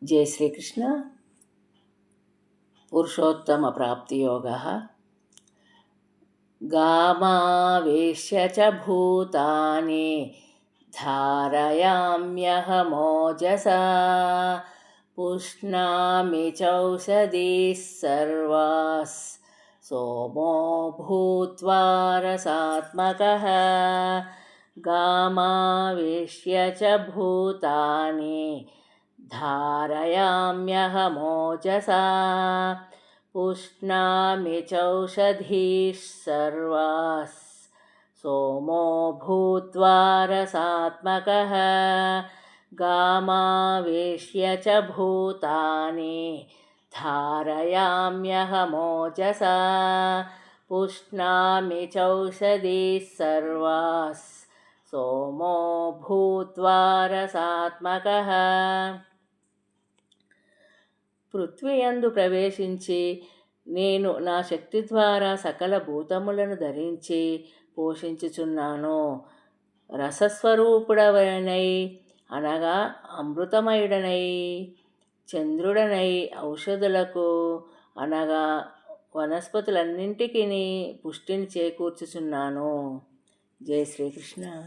जय श्रीकृष्ण। पुरुषोत्तमप्राप्तियोगः। गामावेश्य च भूतानि धारयाम्यहमोजसा पुष्णामि चौषधीः सर्वाः सोमो भूत्वा रसात्मकः। गामावेश्य च भूतानि धारयाम्यहमोजसा पुष्णामि चौषधीः सर्वाः सोमो भूत्वा रसात्मकः। गामावेश्य च भूतानि धारयाम्यहमोजसा पुष्णामि चौषधीः सर्वाः सोमो भूत्वा रसात्मकः। పృథ్వీయందు ప్రవేశించి నేను నా శక్తి ద్వారా సకల భూతములను ధరించి పోషించుచున్నాను. రసస్వరూపుడవనై అనగా అమృతమయుడనై, చంద్రుడనై ఔషధులకు అనగా వనస్పతులన్నింటికి పుష్టిని చేకూర్చుచున్నాను. జై శ్రీకృష్ణ.